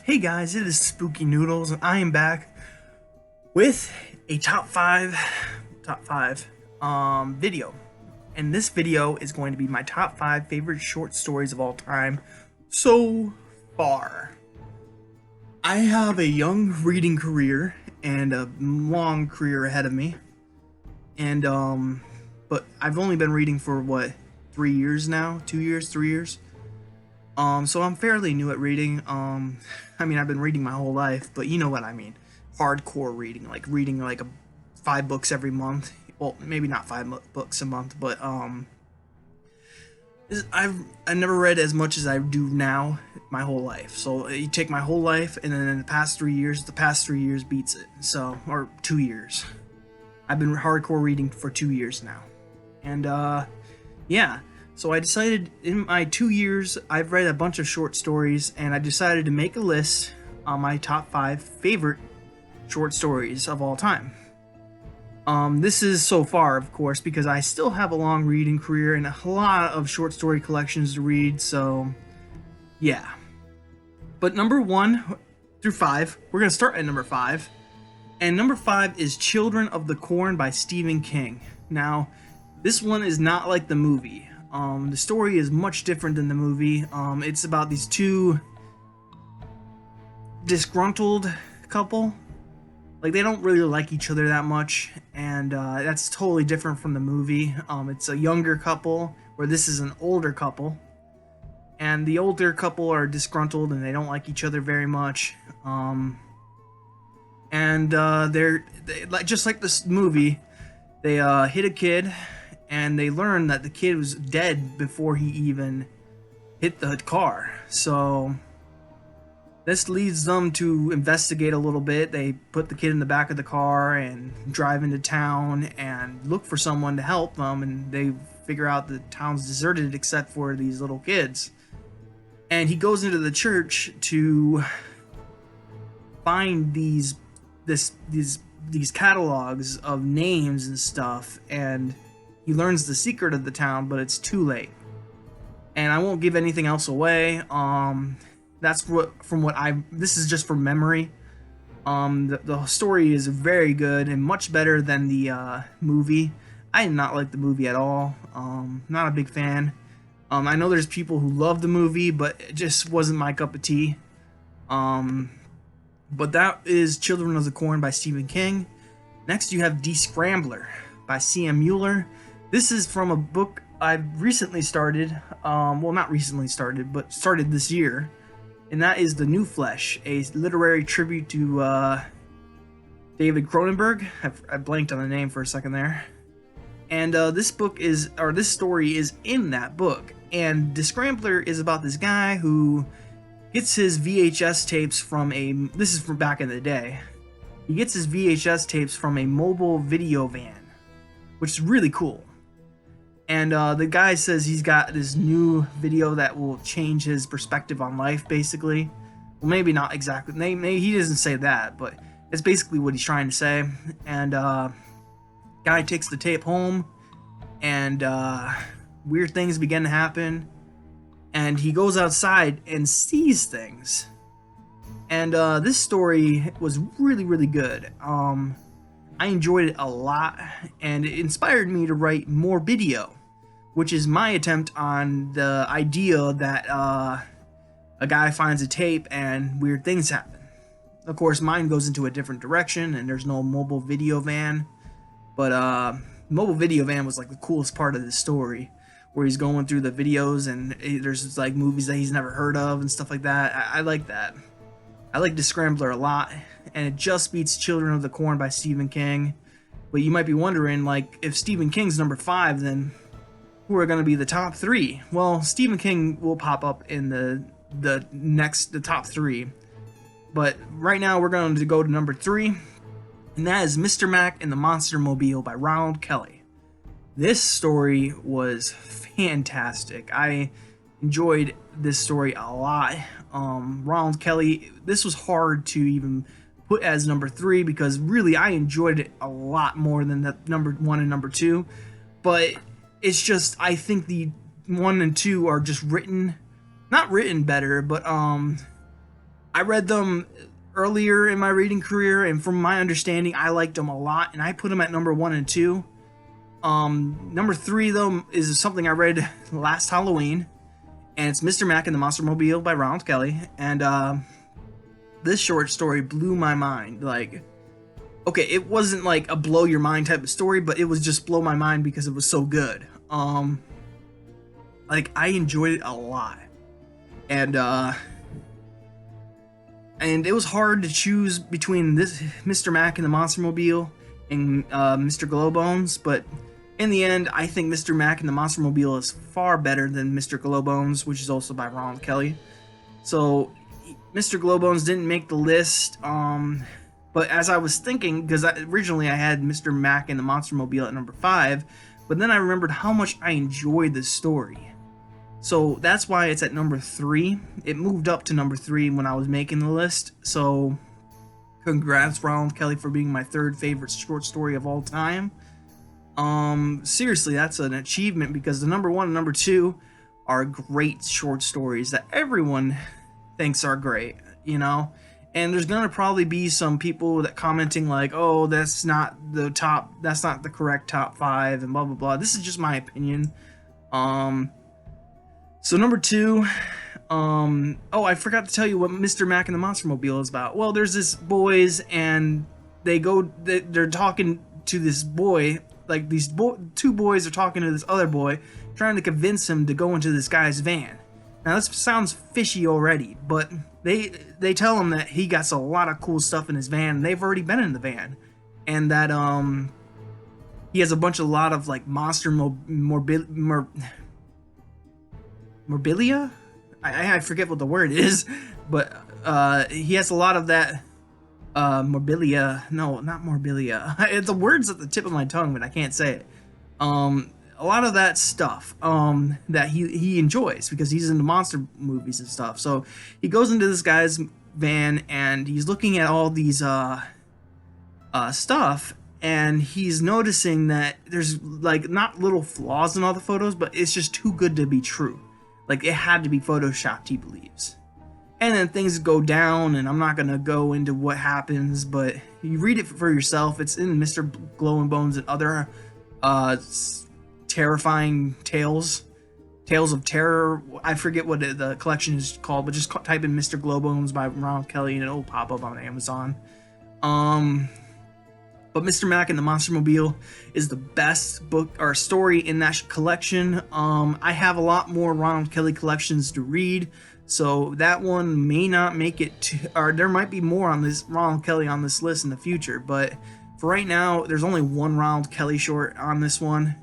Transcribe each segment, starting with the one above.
Hey guys, it is Spooky Noodles, and I am back with a top five video. And this video is going to be my top 5 favorite short stories of all time so far. I have a young reading career and a long career ahead of me. And but I've only been reading for 3 years now, 2 years, 3 years. So I'm fairly new at reading. I mean, I've been reading my whole life, but you know what I mean. Hardcore reading, like reading 5 books every month. Well, maybe not 5 books a month, but I never read as much as I do now my whole life. So you take my whole life, and then in the past 3 years beats it. So, or 2 years. I've been hardcore reading for 2 years now, and yeah. So I decided in my 2 years, I've read a bunch of short stories, and I decided to make a list on my top 5 favorite short stories of all time. This is so far, of course, because I still have a long reading career and a lot of short story collections to read, so yeah. But number 1 through 5, we're going to start at number 5. And number 5 is Children of the Corn by Stephen King. Now, this one is not like the movie. The story is much different than the movie. It's about these two disgruntled couple. Like, they don't really like each other that much, and that's totally different from the movie. It's a younger couple, where this is an older couple. And the older couple are disgruntled, and they don't like each other very much. They're like, just like this movie, they hit a kid, and they learn that the kid was dead before he even hit the car. So this leads them to investigate a little bit. They put the kid in the back of the car and drive into town and look for someone to help them, and they figure out the town's deserted except for these little kids. And he goes into the church to find these catalogs of names and stuff, and he learns the secret of the town, but it's too late. And I won't give anything else away. This is just from memory. The story is very good and much better than the movie. I did not like the movie at all. Not a big fan. I know there's people who love the movie, but it just wasn't my cup of tea. But that is Children of the Corn by Stephen King. Next, you have Descrambler by C.M. Mueller. This is from a book I've recently started. Well, not recently started, but started this year. And that is The New Flesh, a literary tribute to David Cronenberg. I blanked on the name for a second there. And this story is in that book. And Descrambler is about this guy who gets his VHS tapes this is from back in the day. He gets his VHS tapes from a mobile video van, which is really cool. And the guy says he's got this new video that will change his perspective on life, basically. Well, maybe not exactly. Maybe he doesn't say that, but it's basically what he's trying to say. And guy takes the tape home, and weird things begin to happen. And he goes outside and sees things. And this story was really, really good. I enjoyed it a lot, and it inspired me to write more video, which is my attempt on the idea that a guy finds a tape and weird things happen. Of course, mine goes into a different direction, and there's no mobile video van, but mobile video van was like the coolest part of the story, where he's going through the videos, and there's like movies that he's never heard of and stuff like that. I like that. I like Descrambler a lot, and it just beats Children of the Corn by Stephen King. But you might be wondering, like, if Stephen King's number 5, then who are going to be the top 3? Well, Stephen King will pop up in the top 3. But right now we're going to go to number 3, and that is Mr. Mac and the Monster Mobile by Ronald Kelly. This story was fantastic. I enjoyed this story a lot. Ronald Kelly, this was hard to even put as number 3, because really I enjoyed it a lot more than the number 1 and number 2. But it's just, I think the 1 and 2 are just not written better, but I read them earlier in my reading career, and from my understanding, I liked them a lot, and I put them at number 1 and 2. Number 3 though is something I read last Halloween, and it's Mr. Mack and the Monster Mobile by Ronald Kelly. And this short story blew my mind. Like, okay, it wasn't like a blow your mind type of story, but it was just blow my mind because it was so good. Like, I enjoyed it a lot, and it was hard to choose between this Mr. Mack and the Monster Mobile and Mr. Glowbones, but in the end, I think Mr. Mack and the Monster Mobile is far better than Mr. Glowbones, which is also by Ronald Kelly. So Mr. Glowbones didn't make the list, but as I was thinking, because originally I had Mr. Mack and the Monster Mobile at number 5, but then I remembered how much I enjoyed this story. So that's why it's at number 3. It moved up to number 3 when I was making the list. So congrats, Ronald Kelly, for being my 3rd favorite short story of all time. Seriously, that's an achievement, because the number 1 and number 2 are great short stories that everyone thinks are great, you know? And there's gonna probably be some people that commenting like, oh, that's not the correct top 5 and blah blah blah. This is just my opinion. So number 2, oh, I forgot to tell you what Mr. Mack and the Monster Mobile is about. Well, there's this boys, and they're talking to this boy. Like, these 2 boys are talking to this other boy, trying to convince him to go into this guy's van. Now, this sounds fishy already, but they tell him that he got a lot of cool stuff in his van, and they've already been in the van, and that he has a lot of like monster morbilia. I forget what the word is, but he has a lot of that. Morbilia. No, not morbilia. The word's at the tip of my tongue, but I can't say it. A lot of that stuff that he enjoys, because he's into monster movies and stuff. So he goes into this guy's van, and he's looking at all these stuff, and he's noticing that there's like not little flaws in all the photos, but it's just too good to be true. Like, it had to be photoshopped, he believes. And then things go down, and I'm not going to go into what happens, but you read it for yourself. It's in Mr. Glowbones and other terrifying tales. Tales of Terror. I forget what the collection is called, but just type in Mr. Glowbones by Ronald Kelly, and it'll pop up on Amazon. But Mr. Mack and the Monster Mobile is the best book or story in that collection. I have a lot more Ronald Kelly collections to read, so that one may not make it to, or there might be more on this Ronald Kelly on this list in the future, but for right now, there's only one Ronald Kelly short on this one,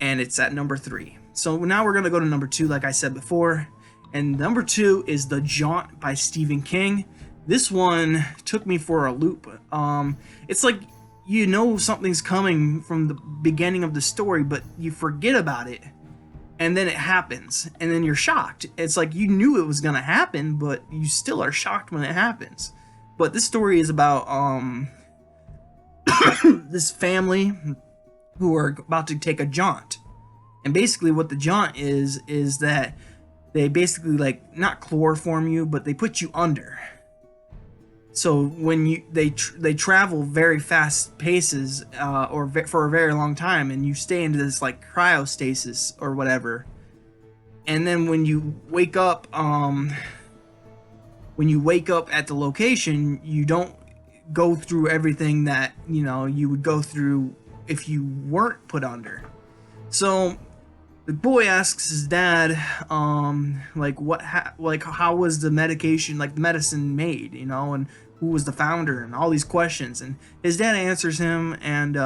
and it's at number 3. So now we're going to go to number 2, like I said before, and number 2 is The Jaunt by Stephen King. This one took me for a loop. It's like, you know something's coming from the beginning of the story, but you forget about it, and then it happens, and then you're shocked. It's like you knew it was gonna happen, but you still are shocked when it happens. But this story is about this family who are about to take a jaunt, and basically what the jaunt is that they basically, like, not chloroform you, but they put you under. So when they travel very fast paces, for a very long time, and you stay into this like cryostasis or whatever, and then when you wake up at the location, you don't go through everything that you would go through if you weren't put under. So the boy asks his dad, how was the medication, like the medicine made, and who was the founder, and all these questions, and his dad answers him, and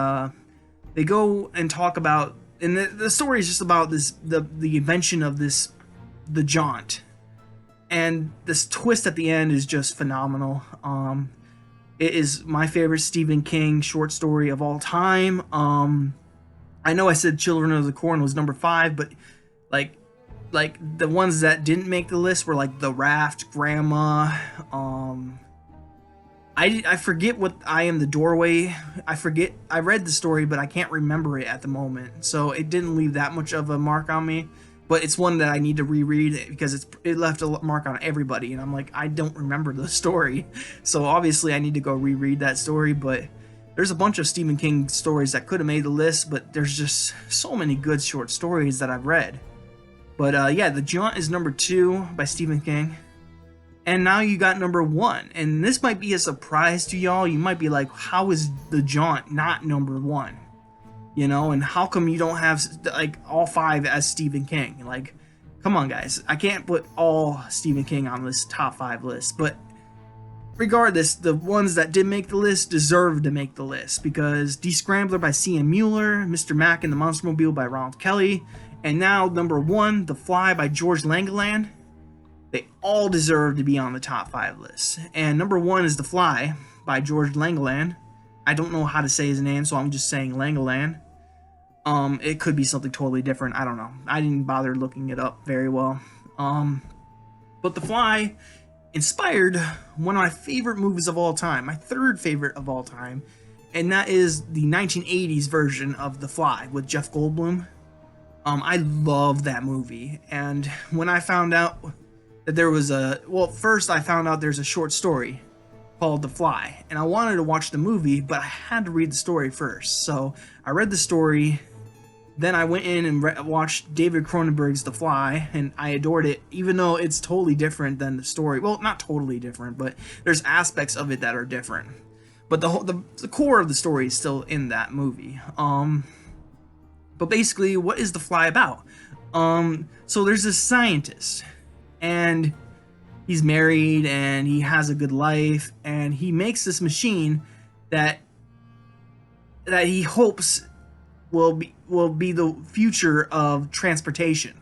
they go and talk about, and the story is just about the invention of the jaunt, and this twist at the end is just phenomenal. It is my favorite Stephen King short story of all time. I know I said Children of the Corn was number 5, but like the ones that didn't make the list were like The Raft, Grandma, I forget what I Am the Doorway. I read the story, but I can't remember it at the moment, so it didn't leave that much of a mark on me. but it's one that I need to reread because it left a mark on everybody, and I'm like, I don't remember the story, so obviously I need to go reread that story. But there's a bunch of Stephen King stories that could have made the list, but there's just so many good short stories that I've read. But yeah, The Jaunt is number 2 by Stephen King. And now you got number 1. And this might be a surprise to y'all. You might be like, how is The Jaunt not number 1? You know, and how come you don't have like all 5 as Stephen King? Like, come on, guys. I can't put all Stephen King on this top 5 list. But regardless, the ones that did make the list deserve to make the list, because Descrambler by C.M. Mueller, Mr. Mack and the Monstermobile by Ronald Kelly, and now number 1, The Fly by George Langeland. They all deserve to be on the top 5 list. And number 1 is The Fly by George Langeland. I don't know how to say his name, so I'm just saying Langeland. It could be something totally different. I don't know. I didn't bother looking it up very well. But The Fly inspired one of my favorite movies of all time, my third favorite of all time, and that is the 1980s version of The Fly with Jeff Goldblum. I love that movie, and when I found out that there was first I found out there's a short story called The Fly, and I wanted to watch the movie, but I had to read the story first. So I read the story, then I went in and watched David Cronenberg's The Fly, and I adored it, even though it's totally different than the story. Well, not totally different, but there's aspects of it that are different. But the core of the story is still in that movie. But basically, what is The Fly about? So there's this scientist, and he's married, and he has a good life, and he makes this machine that he hopes will be the future of transportation.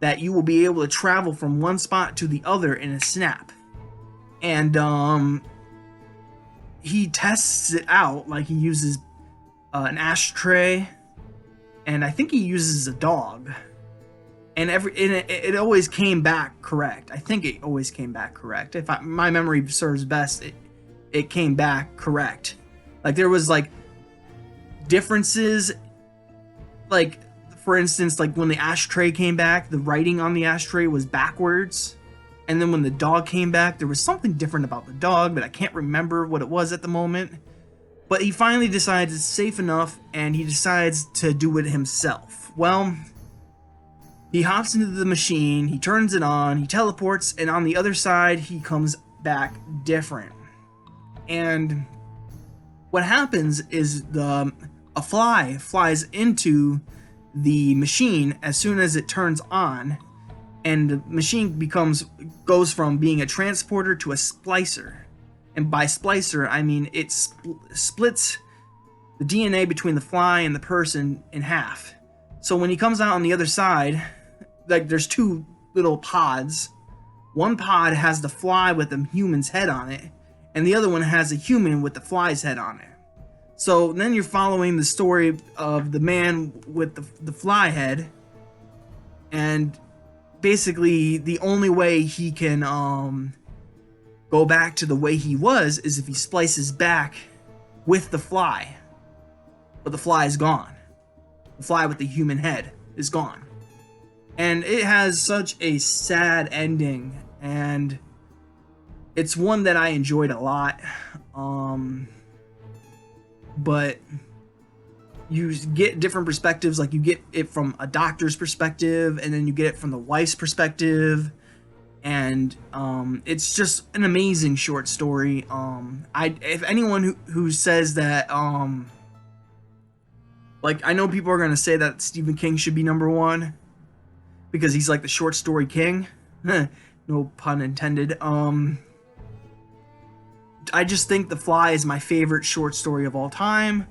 That you will be able to travel from one spot to the other in a snap. And he tests it out, like he uses an ashtray, and I think he uses a dog, and it always came back correct. I think it always came back correct. If my memory serves best, it came back correct. Like there was like differences, like for instance, like when the ashtray came back, the writing on the ashtray was backwards, and then when the dog came back, there was something different about the dog, but I can't remember what it was at the moment. But he finally decides it's safe enough, and he decides to do it himself. Well, he hops into the machine, he turns it on, he teleports, and on the other side, he comes back different. And what happens is a fly flies into the machine as soon as it turns on, and the machine goes from being a transporter to a splicer. And by splicer, I mean it splits the DNA between the fly and the person in half. So when he comes out on the other side, like there's 2 little pods. One pod has the fly with the human's head on it, and the other one has a human with the fly's head on it. So then you're following the story of the man with the fly head, and basically the only way he can go back to the way he was is if he splices back with the fly. But the fly is gone. The fly with the human head is gone. And it has such a sad ending, and it's one that I enjoyed a lot. But you get different perspectives, like you get it from a doctor's perspective, and then you get it from the wife's perspective. And it's just an amazing short story. If anyone who says that, like I know people are gonna say that Stephen King should be number 1 because he's like the short story king. No pun intended. I just think The Fly is my favorite short story of all time.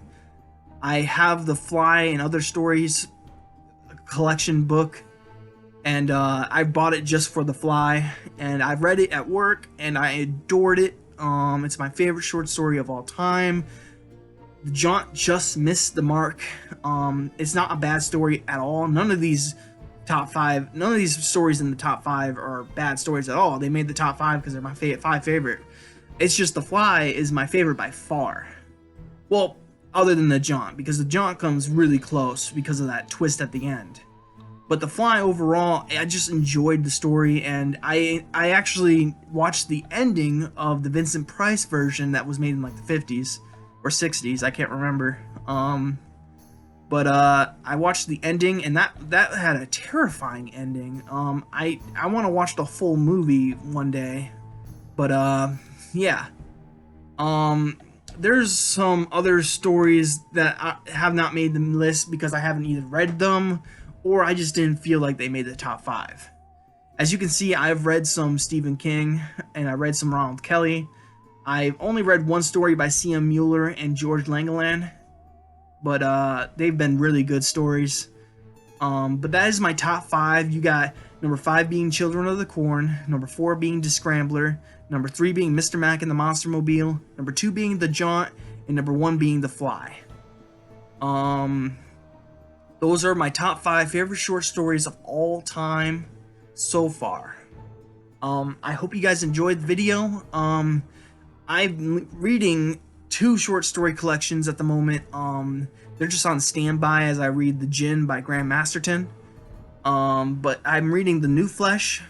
I have The Fly and Other Stories collection book, and I bought it just for The Fly, and I read it at work, and I adored it. It's my favorite short story of all time. The Jaunt just missed the mark. It's not a bad story at all. None of these stories in the top 5 are bad stories at all. They made the top 5 because they're my 5 favorite. It's just The Fly is my favorite by far. Well, other than The Jaunt, because The Jaunt comes really close because of that twist at the end. But The Fly overall, I just enjoyed the story, and I actually watched the ending of the Vincent Price version that was made in like the 50s or 60s, I can't remember. But I watched the ending, and that had a terrifying ending. I want to watch the full movie one day, but yeah. There's some other stories that have not made the list because I haven't either read them or I just didn't feel like they made the top 5. As you can see, I've read some Stephen King and I read some Ronald Kelly. I've only read one story by C.M. Mueller and George Langeland, but they've been really good stories. But that is my top 5. You got number 5 being Children of the Corn, number 4 being Descrambler, number 3 being Mr. Mack and the Monster Mobile, number 2 being The Jaunt, and number 1 being The Fly. Those are my top 5 favorite short stories of all time so far. I hope you guys enjoyed the video. I'm reading 2 short story collections at the moment. They're just on standby as I read The Djinn by Graham Masterton. But I'm reading The New Flesh,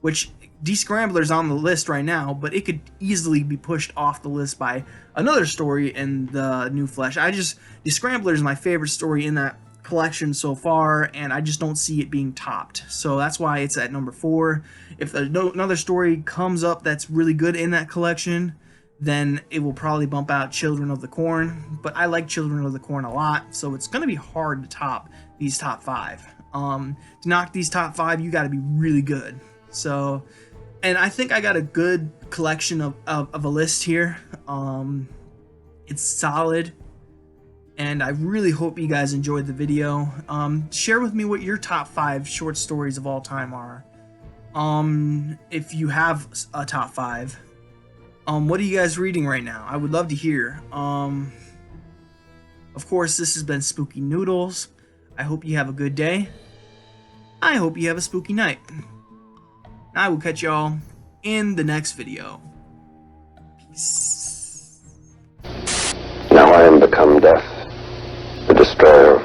which Descrambler's on the list right now, but it could easily be pushed off the list by another story in The New Flesh. Descrambler is my favorite story in that collection so far, and I just don't see it being topped. So that's why it's at number 4. If another story comes up that's really good in that collection, then it will probably bump out Children of the Corn. But I like Children of the Corn a lot, so it's going to be hard to top these top 5. To knock these top 5, you got to be really good. So, and I think I got a good collection of a list here. It's solid, and I really hope you guys enjoyed the video. Share with me what your top 5 short stories of all time are. If you have a top 5. What are you guys reading right now? I would love to hear. Of course, this has been Spooky Noodles. I hope you have a good day. I hope you have a spooky night. I will catch y'all in the next video. Peace. Now I am become death, the destroyer